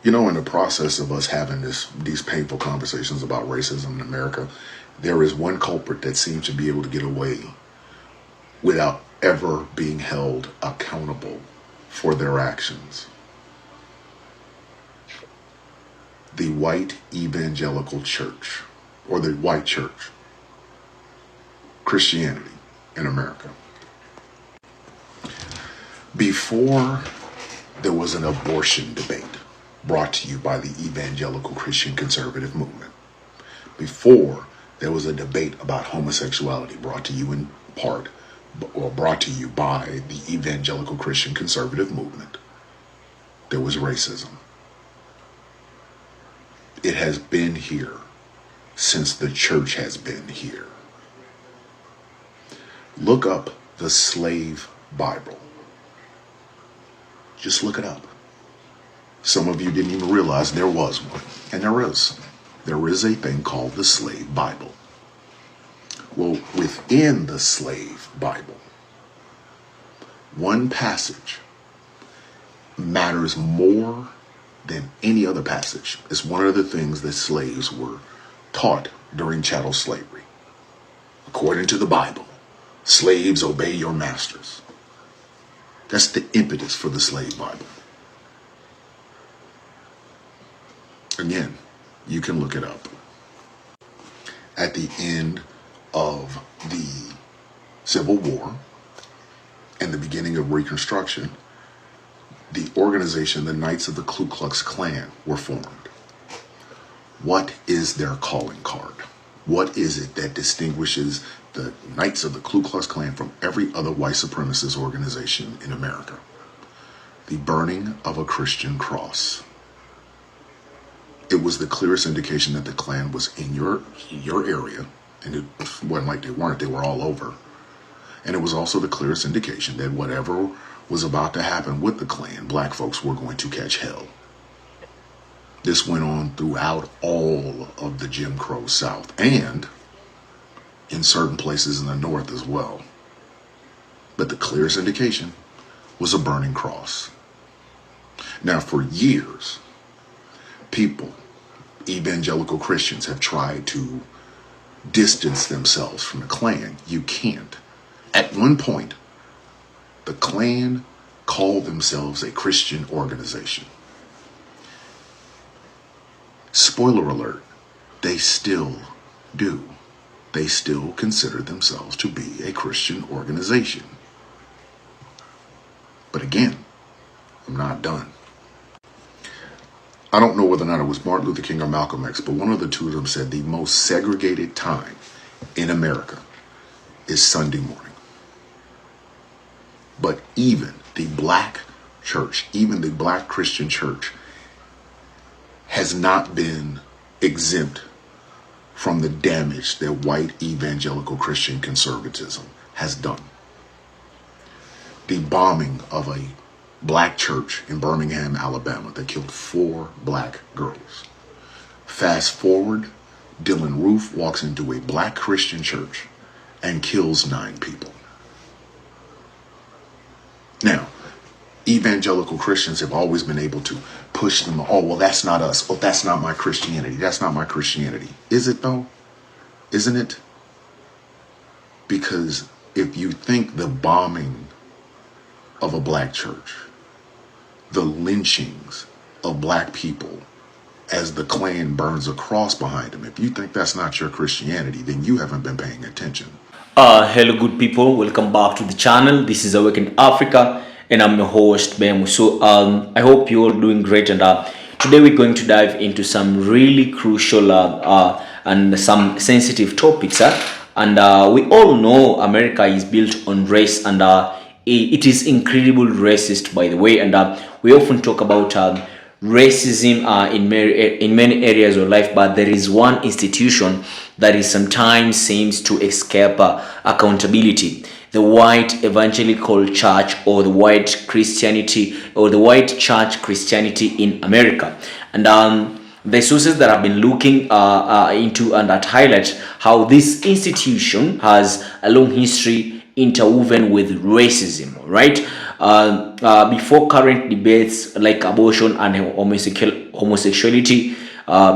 In the process of us having these painful conversations about racism in America, there is one culprit that seems to be able to get away without ever being held accountable for their actions. The white evangelical church, or the white church, Christianity in America. Before there was an abortion debate brought to you by the evangelical Christian conservative movement, before there was a debate about homosexuality brought to you in part, or brought to you by the evangelical Christian conservative movement, there was racism. It has been here since the church has been here. Look up the slave Bible. Just look it up. Some of you didn't even realize there was one. And there is. There is a thing called the slave Bible. Well, within the slave Bible, one passage matters more than any other passage. It's one of the things that slaves were taught during chattel slavery. According to the Bible, slaves, obey your masters. That's the impetus for the slave Bible. Again, you can look it up. At the end of the Civil War and the beginning of Reconstruction, the organization, the Knights of the Ku Klux Klan, were formed. What is their calling card? What is it that distinguishes the Knights of the Ku Klux Klan from every other white supremacist organization in America? The burning of a Christian cross. It was the clearest indication that the Klan was in your area, and it wasn't like they weren't, they were all over. And it was also the clearest indication that whatever was about to happen with the Klan, black folks were going to catch hell. This went on throughout all of the Jim Crow South and in certain places in the North as well. But the clearest indication was a burning cross. Now, for years, people, evangelical Christians, have tried to distance themselves from the Klan. You can't. At one point, the Klan called themselves a Christian organization. Spoiler alert, they still do. They still consider themselves to be a Christian organization. But again, I'm not done. I don't know whether or not it was Martin Luther King or Malcolm X, but one of the two of them said the most segregated time in America is Sunday morning. But even the black church, even the black Christian church, has not been exempt from the damage that white evangelical Christian conservatism has done. The bombing of a black church in Birmingham, Alabama, that killed 4 black girls. Fast forward, Dylan Roof walks into a black Christian church and kills 9 people. Now, evangelical Christians have always been able to push them, oh, well, that's not us. Oh, that's not my Christianity. That's not my Christianity. Is it though? Isn't it? Because if you think the bombing of a black church, the lynchings of black people as the Klan burns a cross behind them, if you think that's not your Christianity, then you haven't been paying attention. Hello good people, welcome back to the channel. This is Awakened Africa and I'm your host Bemu. So I hope you're all doing great, and today we're going to dive into some really crucial and some sensitive topics, and we all know America is built on race, and it is incredibly racist, by the way, and we often talk about racism in many areas of life, but there is one institution that is sometimes seems to escape accountability: the white evangelical church, or the white Christianity, or the white church Christianity in America. And the sources that I've been looking into and that highlight how this institution has a long history interwoven with racism, right? before current debates like abortion and homosexuality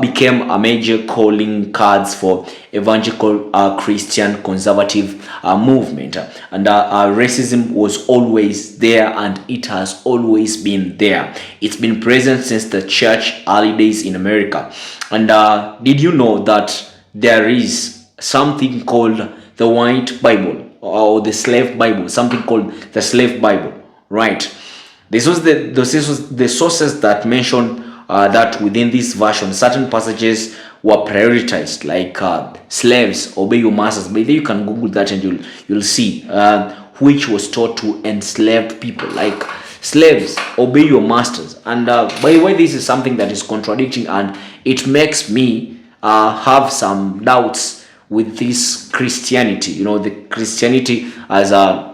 became a major calling cards for evangelical Christian conservative movement. And racism was always there, and it has always been there. It's been present since the church early days in America. And did you know that there is something called the White Bible or the Slave Bible, something called the Slave Bible, right? This was the sources that mentioned that within this version, certain passages were prioritized, like slaves, obey your masters. But then you can Google that and you'll see which was taught to enslaved people, like slaves, obey your masters. And by the way, this is something that is contradicting, and it makes me have some doubts with this Christianity. You know, the Christianity as a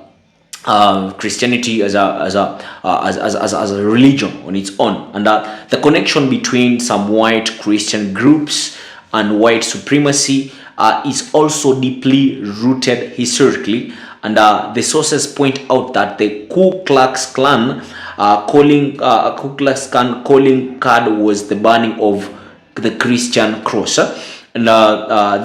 Christianity as a religion on its own, and the connection between some white Christian groups and white supremacy is also deeply rooted historically. And the sources point out that the Ku Klux Klan calling card was the burning of the Christian cross, and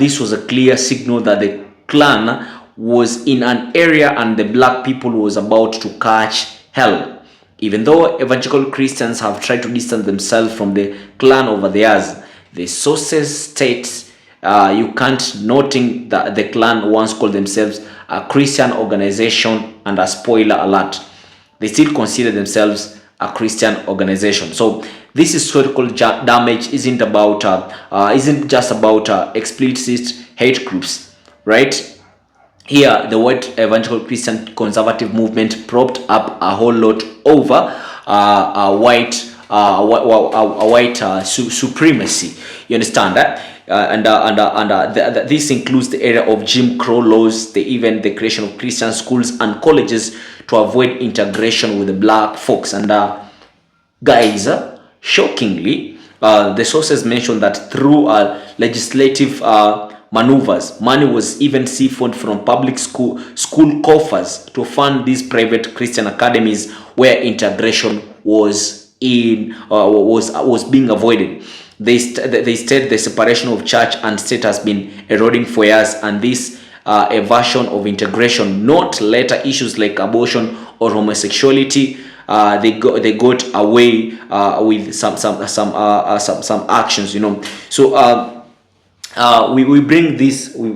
this was a clear signal that the Klan was in an area and the black people was about to catch hell. Even though evangelical Christians have tried to distance themselves from the Klan over the years, the sources state you can't, noting that the Klan once called themselves a Christian organization, and a spoiler alert, they still consider themselves a Christian organization. So this historical damage isn't just about explicit hate groups, right? Here, the white evangelical Christian conservative movement propped up a whole lot over white supremacy. You understand that? This includes the era of Jim Crow laws, the creation of Christian schools and colleges to avoid integration with the black folks. And guys, shockingly, the sources mention that through legislative maneuvers, money was even siphoned from public school coffers to fund these private Christian academies where integration was being avoided. They state the separation of church and state has been eroding for years, and this a version of integration, not later issues like abortion or homosexuality. They got away with some actions, you know. So we bring this we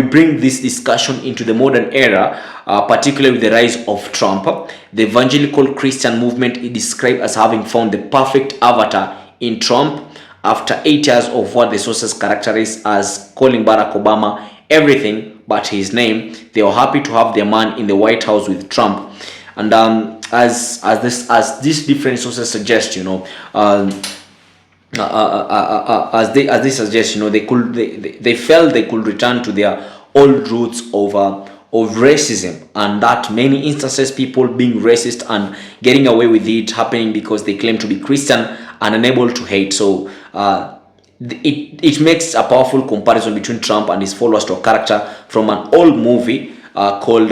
bring this discussion into the modern era, particularly with the rise of Trump. The evangelical Christian movement is described as having found the perfect avatar in Trump. After 8 years of what the sources characterize as calling Barack Obama everything but his name, they are happy to have their man in the White House with Trump. And as these different sources suggest, you know, as they suggest, you know, they felt they could return to their old roots of racism, and that many instances people being racist and getting away with it happening because they claim to be Christian and unable to hate. So it makes a powerful comparison between Trump and his followers to a character from an old movie called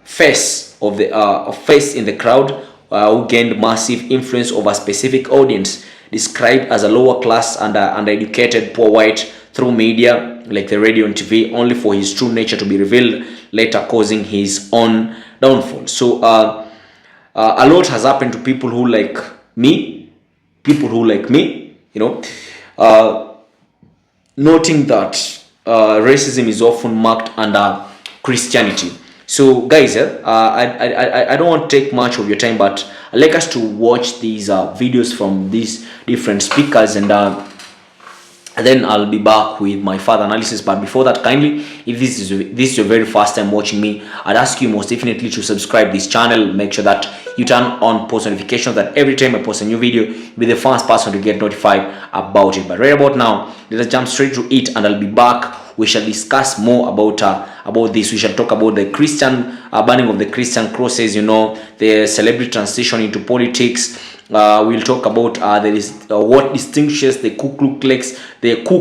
Face in the Crowd, who gained massive influence over a specific audience, described as a lower class and uneducated poor white through media like the radio and TV, only for his true nature to be revealed later, causing his own downfall. So a lot has happened to people who like me, you know, noting that racism is often marked under Christianity. So guys, I don't want to take much of your time, but I'd like us to watch these videos from these different speakers, and then I'll be back with my further analysis. But before that, kindly, if this is your very first time watching me, I'd ask you most definitely to subscribe this channel. Make sure that you turn on post notifications, that every time I post a new video, you'll be the first person to get notified about it. But right about now, let's jump straight to it, and I'll be back. We shall discuss more about this. We shall talk about the Christian burning of the Christian crosses, you know, the celebrity transition into politics. We'll talk about there is what distinguishes the Ku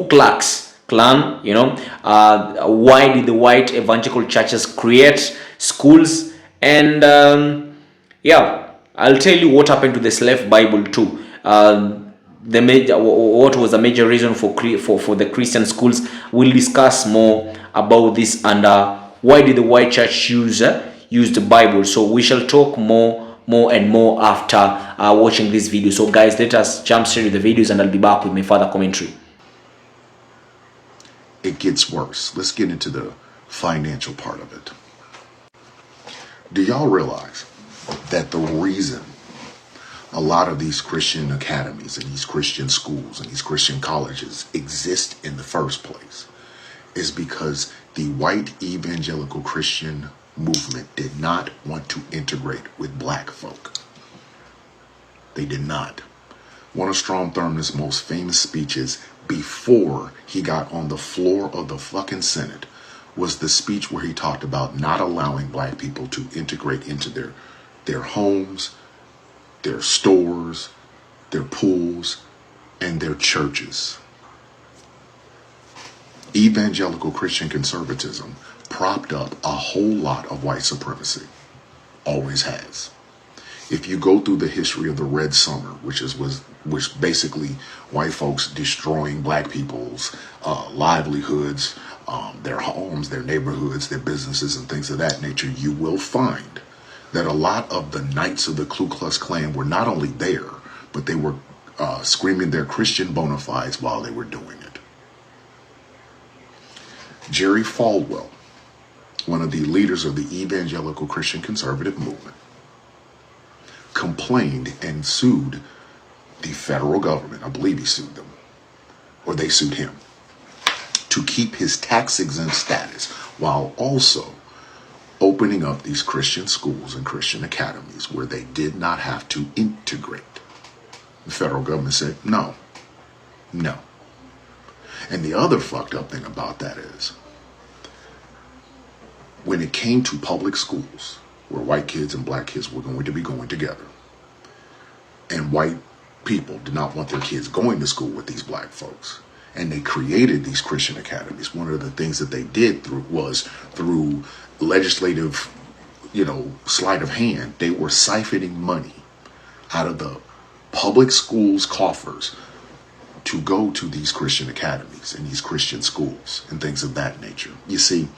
Klux Klan, you know, why did the white evangelical churches create schools And yeah, I'll tell you what happened to the slave Bible too. The major, what was the major reason for the Christian schools. We'll discuss more about this, and why did the white church use the Bible. So we shall talk more and more after watching this video. So guys, let us jump straight to the videos, and I'll be back with my further commentary. It gets worse. Let's get into the financial part of it. Do y'all realize that the reason a lot of these Christian academies and these Christian schools and these Christian colleges exist in the first place is because the white evangelical Christian movement did not want to integrate with black folk? They did not. One of Strom Thurmond's most famous speeches before he got on the floor of the fucking Senate was the speech where he talked about not allowing black people to integrate into their homes, their stores, their pools, and their churches. Evangelical Christian conservatism propped up a whole lot of white supremacy. Always has. If you go through the history of the Red Summer, which basically white folks destroying black people's livelihoods, their homes, their neighborhoods, their businesses, and things of that nature, you will find that a lot of the knights of the Ku Klux Klan were not only there, but they were screaming their Christian bona fides while they were doing it. Jerry Falwell, one of the leaders of the evangelical Christian conservative movement, complained and sued the federal government. I believe he sued them, or they sued him, to keep his tax-exempt status while also opening up these Christian schools and Christian academies where they did not have to integrate. The federal government said, no. And the other fucked up thing about that is, when it came to public schools, where white kids and black kids were going to be going together, and white people did not want their kids going to school with these black folks, and they created these Christian academies, one of the things that they did through legislative, sleight of hand, they were siphoning money out of the public schools' coffers to go to these Christian academies and these Christian schools and things of that nature. You see,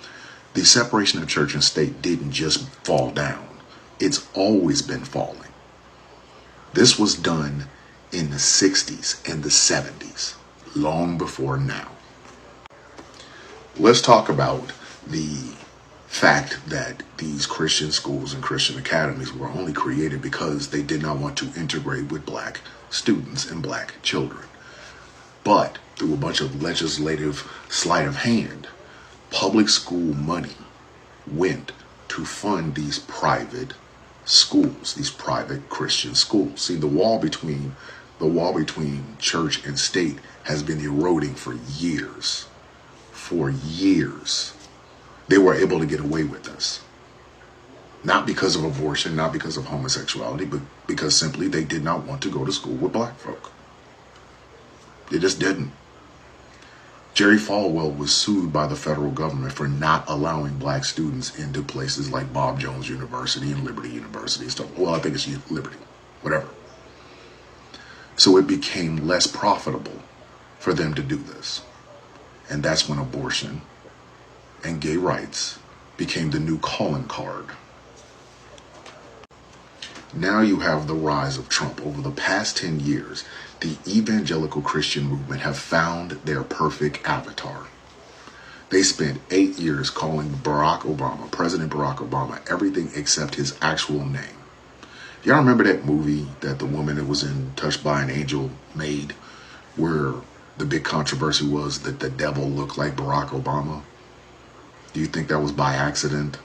the separation of church and state didn't just fall down. It's always been falling. This was done in the 60s and the 70s, long before now. Let's talk about the fact that these Christian schools and Christian academies were only created because they did not want to integrate with black students and black children. But through a bunch of legislative sleight of hand, public school money went to fund these private schools, these private Christian schools. See, the wall between church and state has been eroding for years. For years. They were able to get away with this. Not because of abortion, not because of homosexuality, but because simply they did not want to go to school with black folk. They just didn't. Jerry Falwell was sued by the federal government for not allowing black students into places like Bob Jones University and Liberty University. Well, I think it's Liberty, whatever. So it became less profitable for them to do this. And that's when abortion and gay rights became the new calling card. Now you have the rise of Trump. Over the past 10 years, the evangelical Christian movement have found their perfect avatar. They spent 8 years calling Barack Obama, President Barack Obama, everything except his actual name. Y'all remember that movie that the woman that was in Touched by an Angel made, where the big controversy was that the devil looked like Barack Obama? Do you think that was by accident?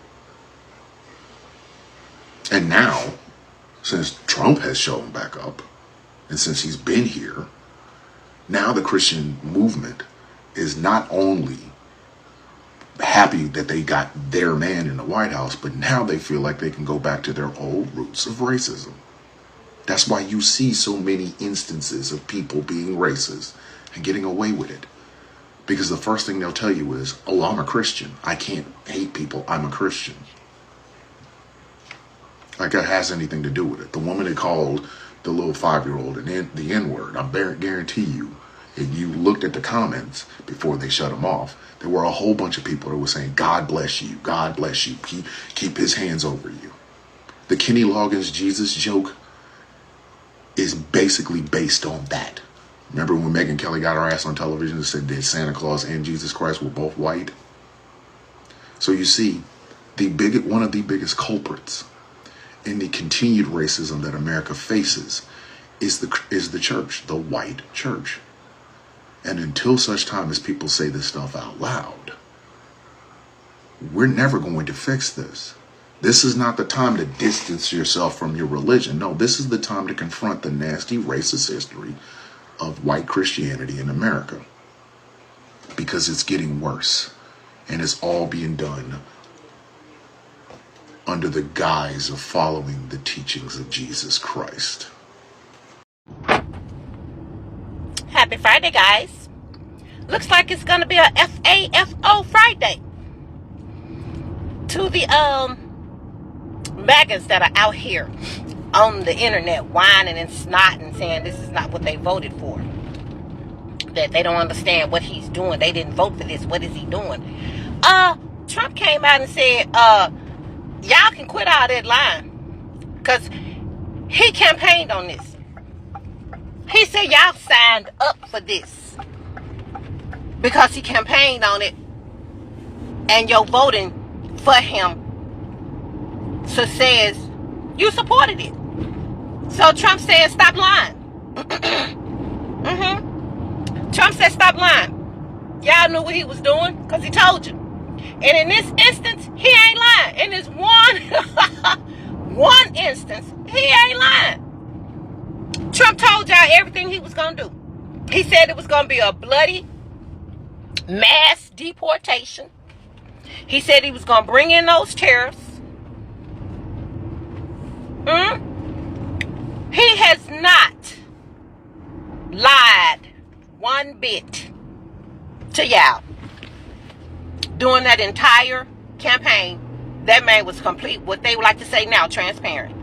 And now, since Trump has shown back up, and since he's been here, now the Christian movement is not only happy that they got their man in the White House, but now they feel like they can go back to their old roots of racism. That's why you see so many instances of people being racist and getting away with it. Because the first thing they'll tell you is, oh, I'm a Christian. I can't hate people. I'm a Christian. Like it has anything to do with it. The woman that called the little 5-year-old the N-word, I guarantee you, if you looked at the comments before they shut him off, there were a whole bunch of people that were saying, God bless you, God bless you, keep his hands over you. The Kenny Loggins Jesus joke is basically based on that. Remember when Megyn Kelly got her ass on television and said that Santa Claus and Jesus Christ were both white? So you see, one of the biggest culprits in the continued racism that America faces is the church, the white church. And until such time as people say this stuff out loud, we're never going to fix this. This is not the time to distance yourself from your religion. No, this is the time to confront the nasty racist history of white Christianity in America. Because it's getting worse. And it's all being done under the guise of following the teachings of Jesus Christ. Happy Friday, guys. Looks like it's going to be a FAFO Friday. To the maggots that are out here on the internet whining and snotting, saying this is not what they voted for. That they don't understand what he's doing. They didn't vote for this. What is he doing? Trump came out and said, y'all can quit all that lying. Because he campaigned on this. He said y'all signed up for this. Because he campaigned on it. And you're voting for him. So says you supported it. So Trump said stop lying. Trump said stop lying. Y'all knew what he was doing because he told you. And in this instance, he ain't lying. In this one instance, he ain't lying. Trump told y'all everything he was going to do. He said it was going to be a bloody mass deportation. He said he was going to bring in those tariffs. He has not lied one bit to y'all. During that entire campaign, that man was complete, what they would like to say now, transparent.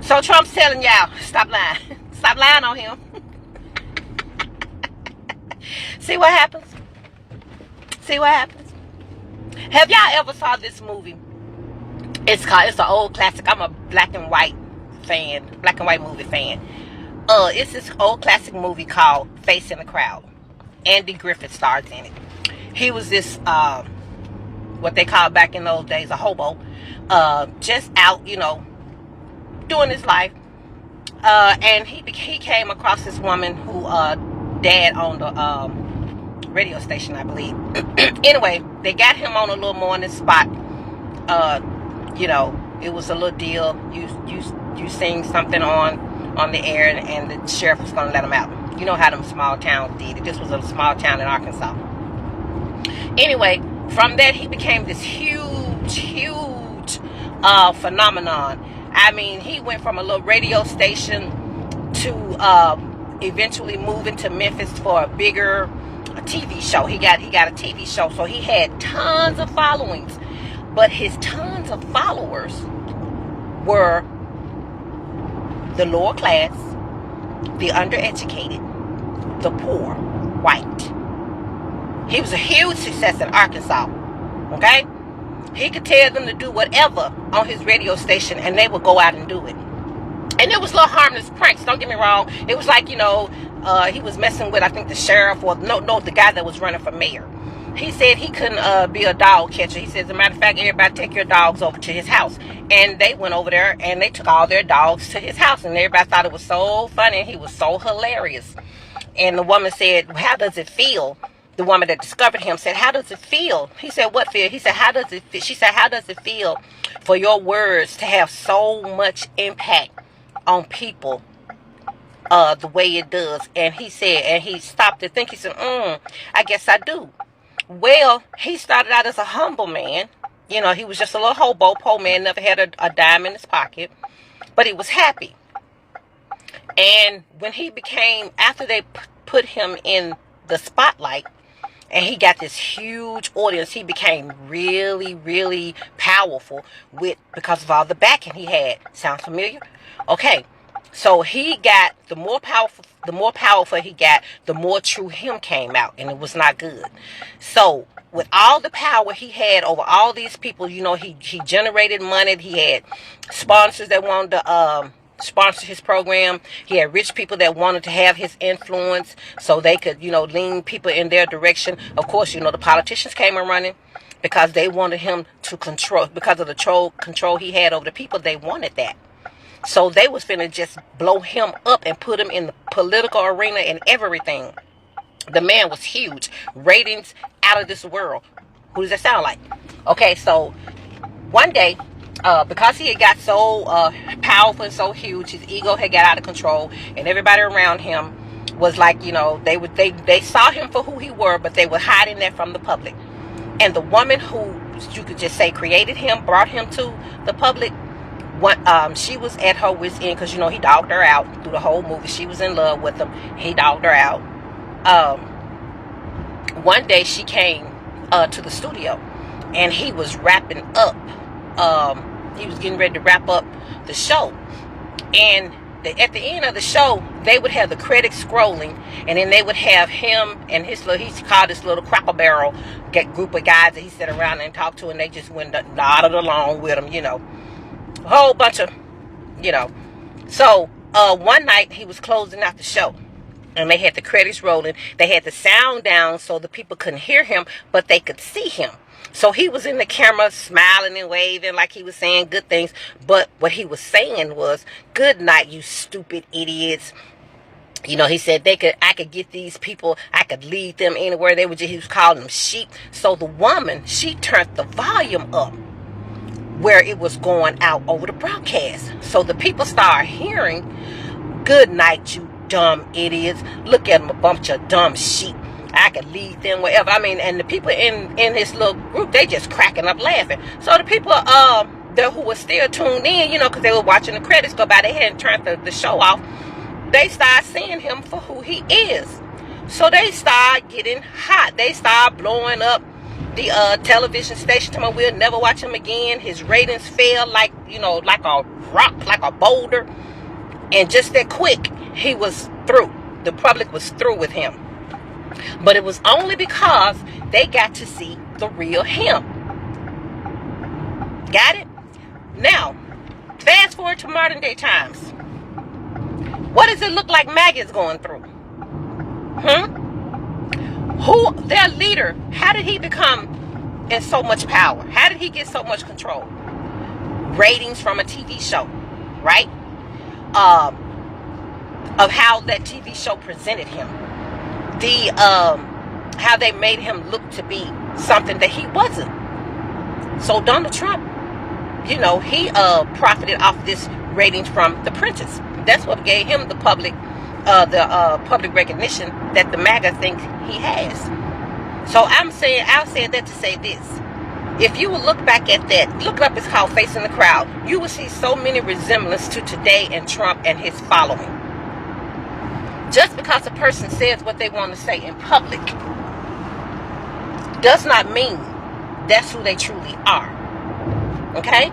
So Trump's telling y'all, stop lying. Stop lying on him. See what happens? See what happens? Have y'all ever saw this movie? It's an old classic. I'm a black and white movie fan. It's this old classic movie called Face in the Crowd. Andy Griffith stars in it. He was this, what they called back in those days, a hobo, just out, doing his life. And he came across this woman who dad owned a radio station, I believe. Anyway, they got him on a little morning spot. It was a little deal. You sing something on the air, and the sheriff was going to let him out. You know how them small towns did it. This was a small town in Arkansas. Anyway, from that he became this huge phenomenon. I mean, he went from a little radio station to eventually moving to Memphis for a bigger TV show. He got a TV show, so he had tons of followings. But his tons of followers were the lower class, the undereducated, the poor, white. He was a huge success in Arkansas. Okay? He could tell them to do whatever on his radio station and they would go out and do it. And it was little harmless pranks, don't get me wrong. It was like, he was messing with, I think, the sheriff or the guy that was running for mayor. He said he couldn't be a dog catcher. He said, as a matter of fact, everybody take your dogs over to his house. And they went over there and they took all their dogs to his house. And everybody thought it was so funny. And he was so hilarious. And the woman said, how does it feel? The woman that discovered him said, how does it feel? He said, what feel? He said, how does it feel? She said, how does it feel for your words to have so much impact on people the way it does? And he said, and he stopped to think. He said, I guess I do. Well, he started out as a humble man. He was just a little hobo, poor man, never had a dime in his pocket. But he was happy. And when he became, after they put him in the spotlight, and he got this huge audience. He became really, really powerful because of all the backing he had. Sound familiar? Okay. So he got the more powerful he got, the more true him came out, and it was not good. So with all the power he had over all these people, he generated money. He had sponsors that wanted to sponsor his program. He had rich people that wanted to have his influence so they could, lean people in their direction. Of course, the politicians came and running because they wanted him to control, because of the control he had over the people. They wanted that. So they was finna just blow him up and put him in the political arena and everything. The man was huge. Ratings out of this world. Who does that sound like? Okay, so one day, because he had got so powerful and so huge, his ego had got out of control, and everybody around him was like, they saw him for who he were, but they were hiding that from the public. And the woman who, you could just say, created him, brought him to the public, she was at her wit's end, because he dogged her out through the whole movie. She was in love with him. He dogged her out. One day she came to the studio, and he was wrapping up. He was getting ready to wrap up the show, and at the end of the show, they would have the credits scrolling, and then they would have him and he called this little Cracker Barrel group of guys that he sat around and talked to, and they just went nodded along with him, a whole bunch of, So one night he was closing out the show, and they had the credits rolling. They had the sound down so the people couldn't hear him, but they could see him. So he was in the camera smiling and waving like he was saying good things. But what he was saying was, "Good night, you stupid idiots." He said I could get these people, I could lead them anywhere. He was calling them sheep. So the woman, she turned the volume up where it was going out over the broadcast. So the people start hearing, "Good night, you dumb idiots. Look at them, a bunch of dumb sheep. I could lead them wherever." And the people in his little group, they just cracking up laughing. So the people who were still tuned in, because they were watching the credits go by, they hadn't turned the show off. They start seeing him for who he is. So they start getting hot. They start blowing up the television station. Telling we'll never watch him again. His ratings fell like a rock, like a boulder. And just that quick, he was through. The public was through with him. But it was only because they got to see the real him. Got it? Now, fast forward to modern day times. What does it look like MAGA's going through? Who, their leader, how did he become in so much power? How did he get so much control? Ratings from a TV show, right? Of how that TV show presented him. How they made him look to be something that he wasn't. So Donald Trump, he profited off this ratings from The Apprentice. That's what gave him the public recognition that the MAGA think he has. So I'll say that to say this. If you will look back at that, look it up, it's called Facing the Crowd. You will see so many resemblance to today and Trump and his following. Just because a person says what they want to say in public does not mean that's who they truly are. Okay?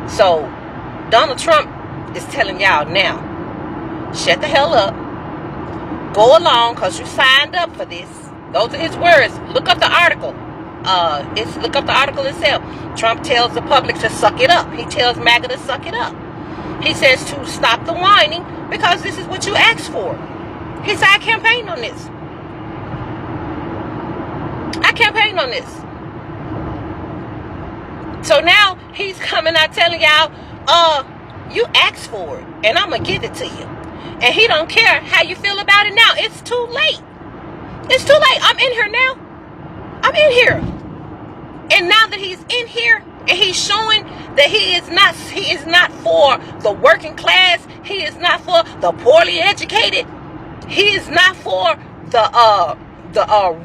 So Donald Trump is telling y'all now, shut the hell up. Go along, because you signed up for this. Those are his words. Look up the article. Look up the article itself. Trump tells the public to suck it up. He tells MAGA to suck it up. He says to stop the whining, because this is what you asked for. He said, I campaigned on this. I campaigned on this. So now he's coming out telling y'all, you asked for it, and I'm going to give it to you. And he don't care how you feel about it now. It's too late. It's too late. I'm in here now. I'm in here. And now that he's in here, and he's showing that he is not for the working class. He is not for the poorly educated. He is not for the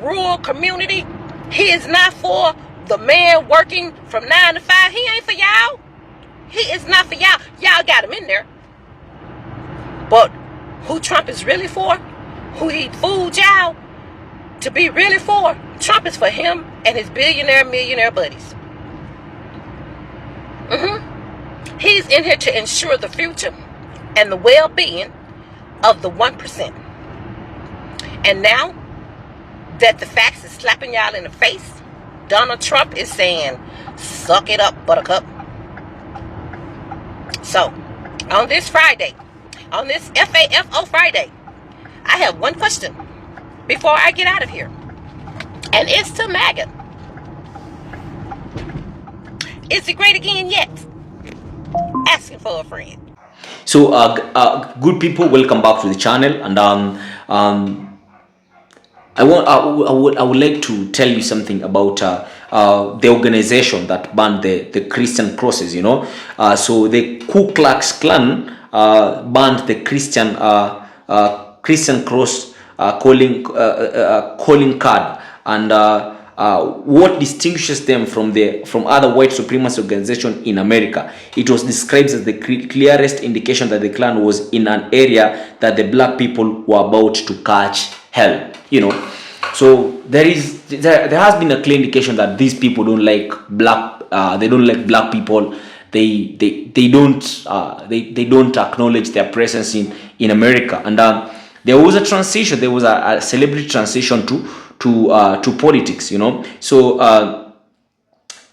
rural community. He is not for the man working from 9 to 5. He ain't for y'all. He is not for y'all. Y'all got him in there. But who Trump is really for, who he fooled y'all, to be really for, Trump is for him and his millionaire buddies. He's in here to ensure the future and the well-being of the 1%. And now that the facts is slapping y'all in the face, Donald Trump is saying, suck it up, buttercup. So, on this Friday, on this FAFO Friday, I have one question before I get out of here. And it's to MAGA. Is it great again yet? Asking for a friend. So, good people, welcome back to the channel, and I would like to tell you something about the organization that banned the Christian crosses. So the Ku Klux Klan banned the Christian cross calling card, and what distinguishes them from other white supremacist organizations in America. It was described as the clearest indication that the Klan was in an area that the black people were about to catch hell. So there has been a clear indication that these people don't like black. They don't like black people. They don't acknowledge their presence in America. And there was a transition. There was a celebrity transition to politics. So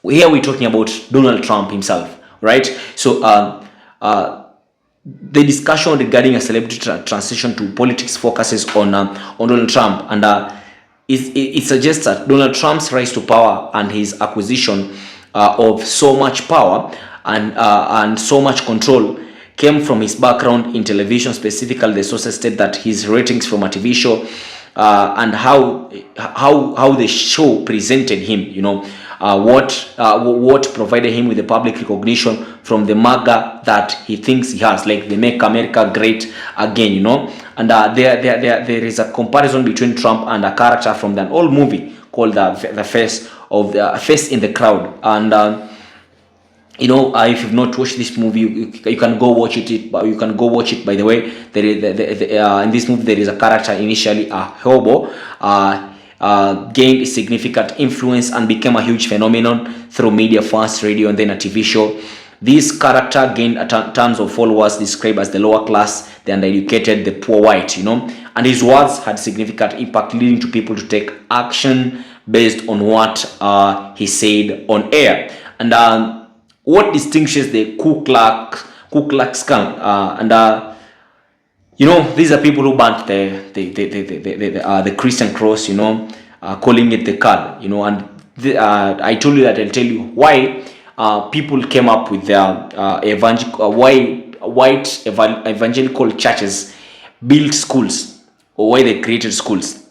here we're talking about Donald Trump himself, right? So the discussion regarding a celebrity transition to politics focuses on Donald Trump, and it suggests that Donald Trump's rise to power and his acquisition of so much power and so much control came from his background in television. Specifically, the sources state that his ratings from a TV show and how the show presented him, what provided him with the public recognition from the MAGA that he thinks he has, like the Make America Great Again, And there is a comparison between Trump and a character from an old movie called the Face in the Crowd. And if you've not watched this movie, you can go watch it. But you can go watch it. By the way, in this movie there is a character initially a hobo. Gained significant influence and became a huge phenomenon through media first, radio, and then a TV show. This character gained tons of followers, described as the lower class, the undereducated, the poor white, and his words had significant impact, leading to people to take action based on what he said on air. And what distinguishes the Ku Klux Klan, these are people who banned the Christian cross, calling it the card, and I told you that I'll tell you why people came up with their white evangelical churches built schools, or why they created schools.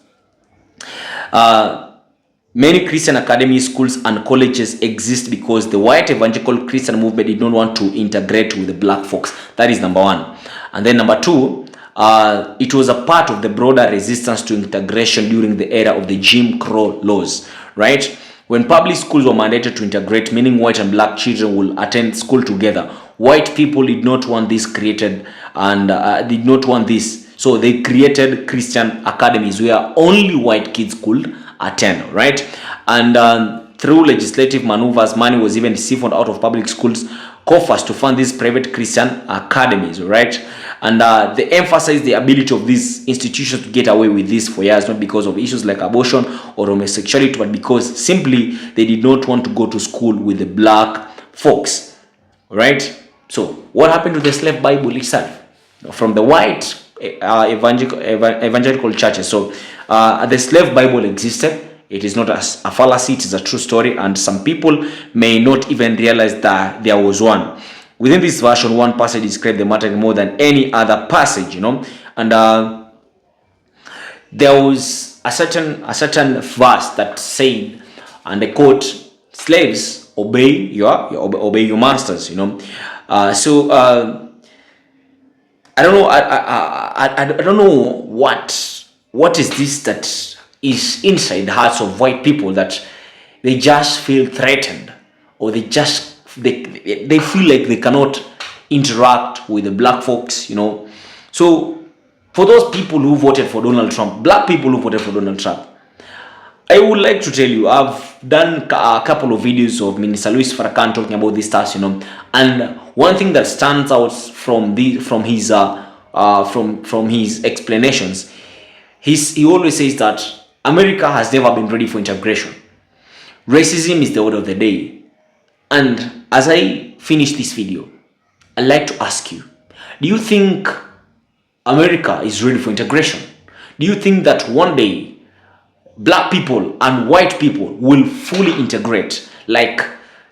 Many Christian academies, schools, and colleges exist because the white evangelical Christian movement did not want to integrate with the black folks. That is number one. And then number two, it was a part of the broader resistance to integration during the era of the Jim Crow laws, right? When public schools were mandated to integrate, meaning white and black children will attend school together, white people did not want this created, and did not want this. So they created Christian academies where only white kids could attend, right? And through legislative maneuvers, money was even siphoned out of public schools coffers to fund these private Christian academies, right? And they emphasize the ability of these institutions to get away with this for years, not because of issues like abortion or homosexuality, but because simply they did not want to go to school with the black folks, right? So what happened to the slave Bible itself from the white evangelical churches? So the slave Bible existed. It is not a fallacy, it is a true story, and some people may not even realize that there was one. Within this version, one passage described the matter more than any other passage, and there was a certain verse that said, and I quote, "Slaves, obey your masters." So I don't know. I don't know what is this that is inside the hearts of white people, that they just feel threatened, or they feel like they cannot interact with the black folks, So for those people who voted for Donald Trump, black people who voted for Donald Trump, I would like to tell you, I've done a couple of videos of Minister Luis Farrakhan talking about this stuff, and one thing that stands out from his explanations, he always says that America has never been ready for integration. Racism is the order of the day. And as I finish this video, I'd like to ask you, do you think America is ready for integration? Do you think that one day black people and white people will fully integrate? Like,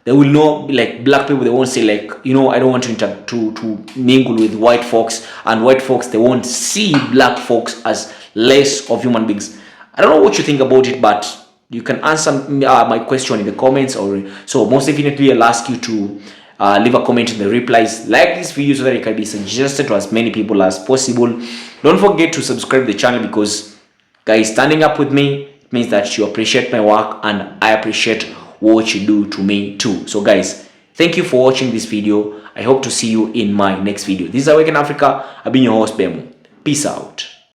they will know, like, black people, they won't say, like, I don't want to mingle with white folks, and white folks, they won't see black folks as less of human beings. I don't know what you think about it, but you can answer my question in the comments, or so most definitely I'll ask you to leave a comment in the replies. Like this video so that it can be suggested to as many people as possible. Don't forget to subscribe to the channel, because guys, standing up with me means that you appreciate my work, and I appreciate what you do to me too. So guys, thank you for watching this video. I hope to see you in my next video. This is Awaken Africa. I've been your host, Bemu. Peace out.